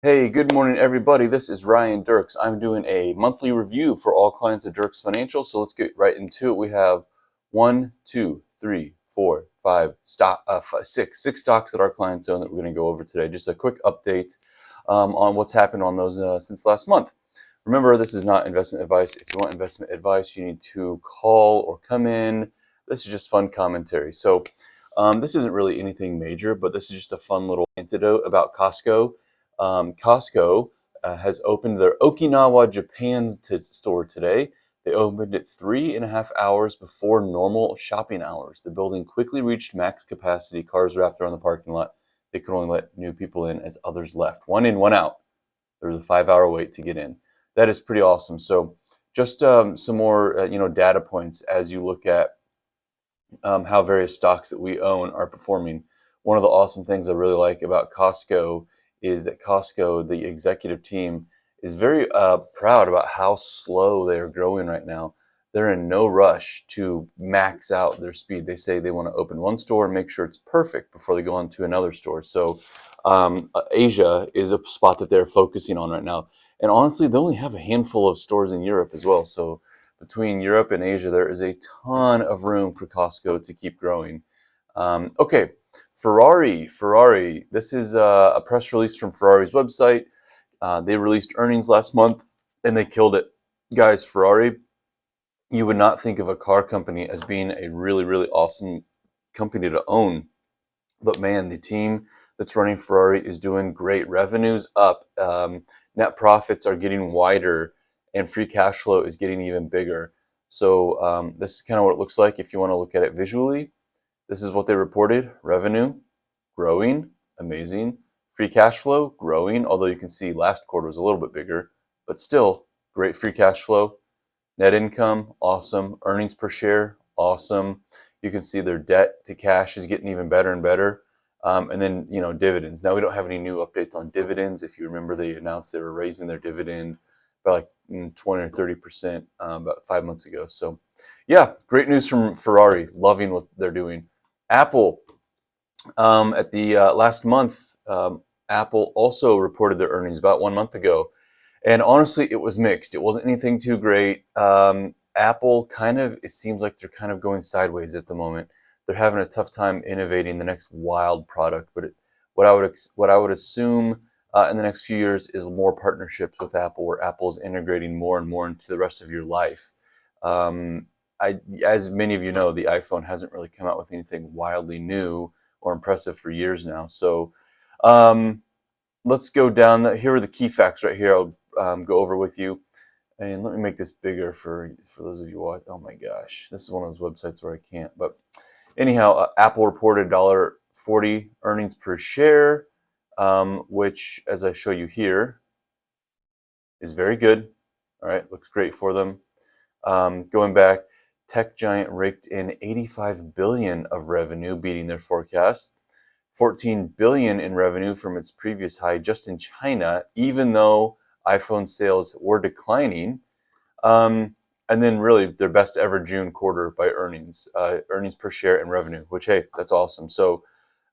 Hey, good morning, everybody. This is Ryan Derks. I'm doing a monthly review for all clients of Derks Financial. So let's get right into it. We have one, two, three, four, six stocks that our clients own that we're going to go over today. Just a quick update on what's happened on those since last month. Remember, this is not investment advice. If you want investment advice, you need to call or come in. This is just fun commentary. So this isn't really anything major, but this is just a fun little antidote about Costco. Costco has opened their Okinawa, Japan store today. They opened it 3.5 hours before normal shopping hours. The building quickly reached max capacity. Cars wrapped around the parking lot. They could only let new people in as others left. One in, one out. There was a 5-hour wait to get in. That is pretty awesome. So just some more data points as you look at how various stocks that we own are performing. One of the awesome things I really like about Costco is that Costco, the executive team, is very proud about how slow they are growing right now. They're in no rush to max out their speed. They say they want to open one store and make sure it's perfect before they go on to another store. So Asia is a spot that they're focusing on right now. And honestly, they only have a handful of stores in Europe as well. So between Europe and Asia, there is a ton of room for Costco to keep growing. Okay, Ferrari. This is a press release from Ferrari's website. They released earnings last month, and they killed it. Guys, Ferrari, you would not think of a car company as being a really, really awesome company to own. But man, the team that's running Ferrari is doing great. Revenue's up, net profits are getting wider, and free cash flow is getting even bigger. So this is kind of what it looks like if you want to look at it visually. This is what they reported. Revenue growing, amazing. Free cash flow growing, although you can see last quarter was a little bit bigger, but still great free cash flow. Net income, awesome. Earnings per share, awesome. You can see their debt to cash is getting even better and better. And then, dividends. Now, we don't have any new updates on dividends. If you remember, they announced they were raising their dividend by like 20 or 30% about 5 months ago. So, yeah, great news from Ferrari. Loving what they're doing. Apple, at the last month, Apple also reported their earnings about 1 month ago. And honestly, it was mixed. It wasn't anything too great. Apple it seems like they're kind of going sideways at the moment. They're having a tough time innovating the next wild product. But what I would assume in the next few years is more partnerships with Apple, where Apple is integrating more and more into the rest of your life. As many of you know, the iPhone hasn't really come out with anything wildly new or impressive for years now. So let's go down. Here are the key facts right here. I'll go over with you. And let me make this bigger for those of you watching. Oh my gosh, this is one of those websites where I can't. But anyhow, Apple reported $1.40 earnings per share, which, as I show you here, is very good. All right, looks great for them. Going back, tech giant raked in $85 billion of revenue, beating their forecast. $14 billion in revenue from its previous high just in China, even though iPhone sales were declining. And then really their best ever June quarter by earnings per share and revenue, which, hey, that's awesome. So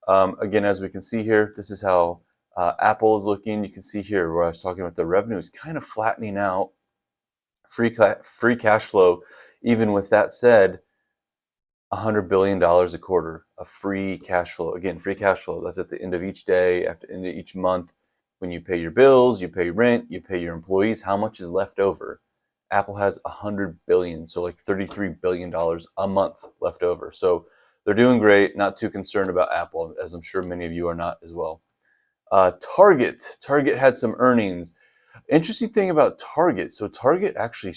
again, as we can see here, this is how Apple is looking. You can see here where I was talking about the revenue is kind of flattening out. Free cash flow, even with that said, $100 billion a quarter of free cash flow. Again, free cash flow, that's at the end of each day, at the end of each month. When you pay your bills, you pay rent, you pay your employees, how much is left over? Apple has $100 billion, so like $33 billion a month left over. So they're doing great, not too concerned about Apple, as I'm sure many of you are not as well. Target had some earnings. Interesting thing about Target. So Target actually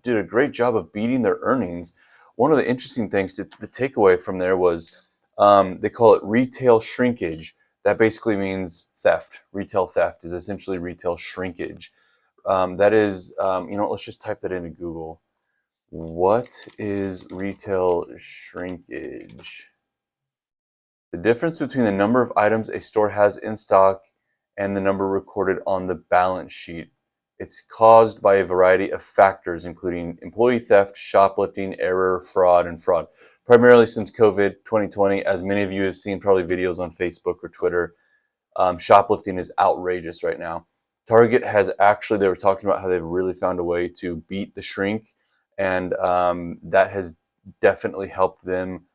did a great job of beating their earnings. One of the interesting things, the takeaway from there was they call it retail shrinkage. That basically means theft. Retail theft is essentially retail shrinkage. That is, let's just type that into Google. What is retail shrinkage? The difference between the number of items a store has in stock and the number recorded on the balance sheet. It's caused by a variety of factors, including employee theft, shoplifting, error, fraud, and fraud. Primarily since COVID 2020, as many of you have seen probably videos on Facebook or Twitter. Shoplifting is outrageous right now. Target has actually, they were talking about how they've really found a way to beat the shrink, and that has definitely helped them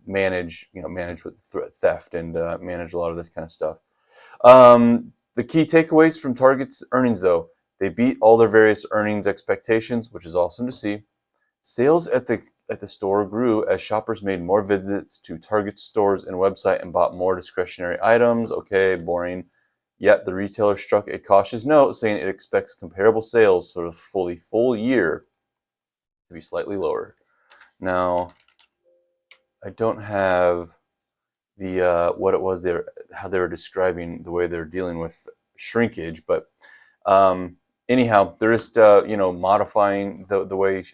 manage with theft and manage a lot of this kind of stuff. The key takeaways from Target's earnings, though, they beat all their various earnings expectations, which is awesome to see. Sales at the store grew as shoppers made more visits to Target stores and website and bought more discretionary items. Okay, boring. Yet the retailer struck a cautious note, saying it expects comparable sales for the full year to be slightly lower. Now, I don't have the what it was there, how they were describing the way they're dealing with shrinkage, but anyhow, they're just modifying the way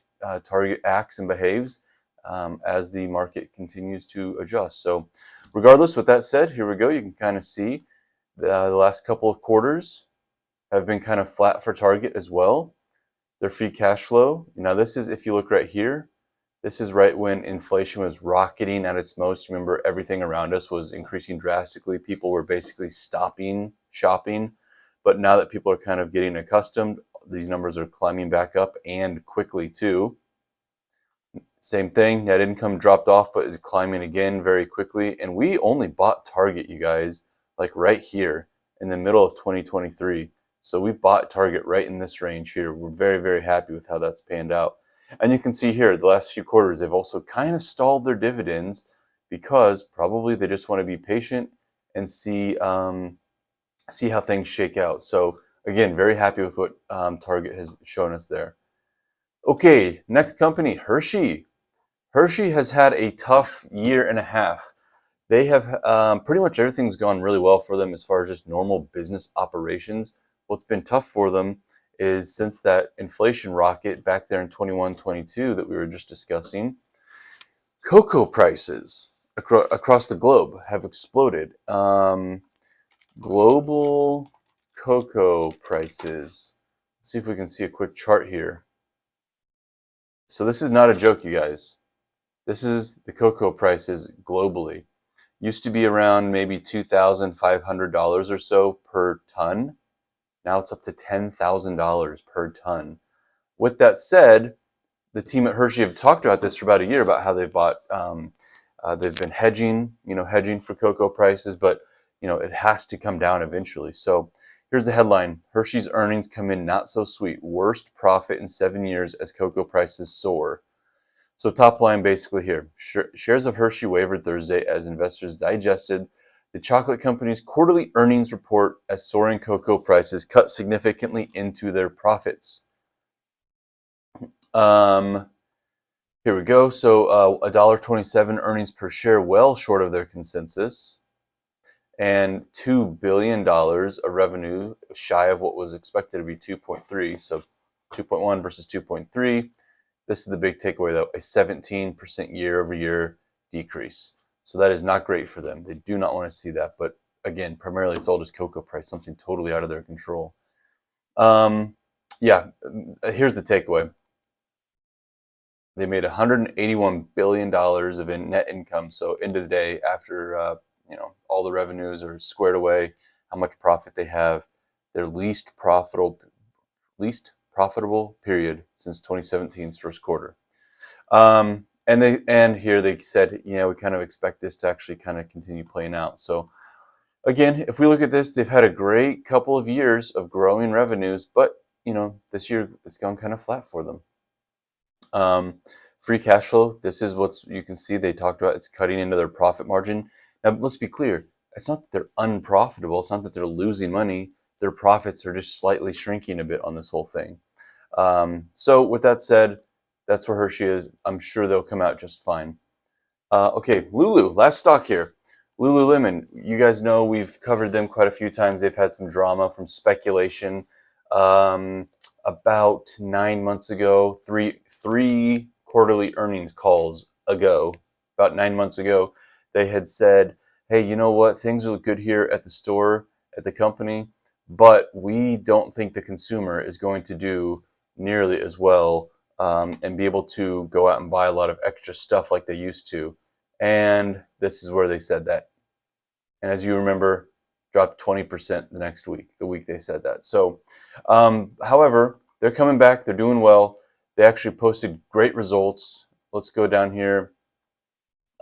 Target acts and behaves as the market continues to adjust. So, regardless, with that said, here we go. You can kind of see the last couple of quarters have been kind of flat for Target as well. Their free cash flow. Now, this is, if you look right here, this is right when inflation was rocketing at its most. Remember, everything around us was increasing drastically. People were basically stopping shopping. But now that people are kind of getting accustomed, these numbers are climbing back up, and quickly too. Same thing, net income dropped off, but is climbing again very quickly. And we only bought Target, you guys, like right here in the middle of 2023. So we bought Target right in this range here. We're very, very happy with how that's panned out. And you can see here, the last few quarters, they've also kind of stalled their dividends because probably they just want to be patient and see how things shake out. So again, very happy with what Target has shown us there. Okay, next company, Hershey. Hershey has had a tough year and a half. They have pretty much everything's gone really well for them as far as just normal business operations. What's been tough for them is since that inflation rocket back there in 21, 22 that we were just discussing, cocoa prices across the globe have exploded. Global cocoa prices. Let's see if we can see a quick chart here. So this is not a joke, you guys. This is the cocoa prices globally. Used to be around maybe $2,500 or so per ton. Now it's up to $10,000 per ton. With that said, the team at Hershey have talked about this for about a year about how they've been hedging for cocoa prices, but it has to come down eventually. So here's the headline: Hershey's earnings come in not so sweet. Worst profit in 7 years as cocoa prices soar. So top line basically here, shares of Hershey wavered Thursday as investors digested the chocolate company's quarterly earnings report as soaring cocoa prices cut significantly into their profits. Here we go. So $1.27 earnings per share, well short of their consensus, and $2 billion of revenue, shy of what was expected to be 2.3. So 2.1 versus 2.3. This is the big takeaway, though: a 17% year-over-year decrease. So that is not great for them. They do not want to see that. But again, primarily it's all just cocoa price, something totally out of their control. Here's the takeaway. They made $181 billion of net income. So end of the day, after all the revenues are squared away, how much profit they have, their least profitable period since 2017's first quarter. And here they said, we kind of expect this to actually kind of continue playing out. So again, if we look at this, they've had a great couple of years of growing revenues, but this year it's gone kind of flat for them. Free cash flow, this is what you can see they talked about. It's cutting into their profit margin. Now, let's be clear. It's not that they're unprofitable. It's not that they're losing money. Their profits are just slightly shrinking a bit on this whole thing. So with that said, that's where Hershey is. I'm sure they'll come out just fine. Okay, Lulu, last stock here. Lululemon, you guys know we've covered them quite a few times. They've had some drama from speculation. About 9 months ago, three quarterly earnings calls ago, about 9 months ago, they had said, hey, you know what? Things look good here at the store, at the company, but we don't think the consumer is going to do nearly as well and be able to go out and buy a lot of extra stuff like they used to. And this is where they said that. And as you remember, dropped 20% the next week, the week they said that. So, however, they're coming back. They're doing well. They actually posted great results. Let's go down here.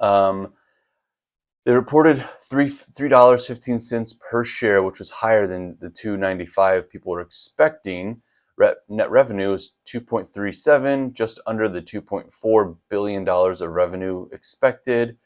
They reported $3.15 per share, which was higher than the $2.95 people were expecting. Net revenue is 2.37, just under the $2.4 billion of revenue expected.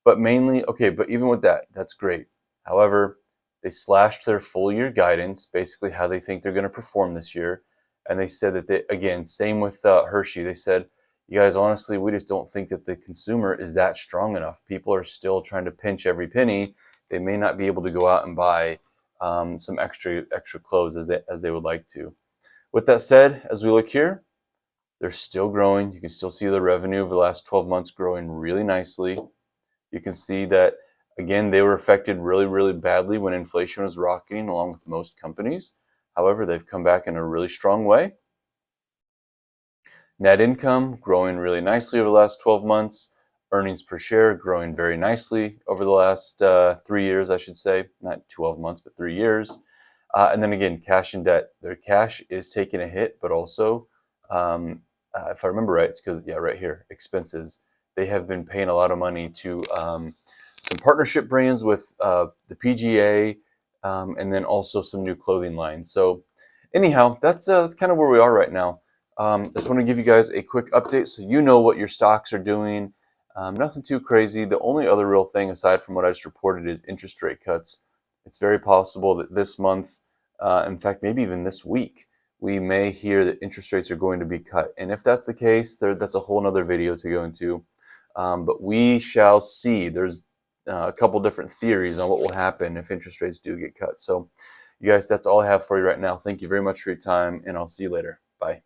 But mainly, okay, but even with that, that's great. However, they slashed their full year guidance, basically how they think they're going to perform this year. And they said that again, same with Hershey, they said, you guys, honestly, we just don't think that the consumer is that strong enough. People are still trying to pinch every penny. They may not be able to go out and buy some extra clothes as they would like to. With that said, as we look here, they're still growing. You can still see the revenue over the last 12 months growing really nicely. You can see that, again, they were affected really, really badly when inflation was rocketing, along with most companies. However, they've come back in a really strong way. Net income growing really nicely over the last 12 months. Earnings per share growing very nicely over the last 3 years, I should say. Not 12 months, but 3 years. And then again, cash and debt. Their cash is taking a hit, but also, if I remember right, it's because, yeah, right here, expenses. They have been paying a lot of money to some partnership brands with the PGA, and then also some new clothing lines. So anyhow, that's kind of where we are right now. I just want to give you guys a quick update so you know what your stocks are doing. Nothing too crazy. The only other real thing aside from what I just reported is interest rate cuts. It's very possible that this month, in fact, maybe even this week, we may hear that interest rates are going to be cut. And if that's the case, that's a whole nother video to go into. But we shall see. There's a couple different theories on what will happen if interest rates do get cut. So, you guys, that's all I have for you right now. Thank you very much for your time, and I'll see you later. Bye.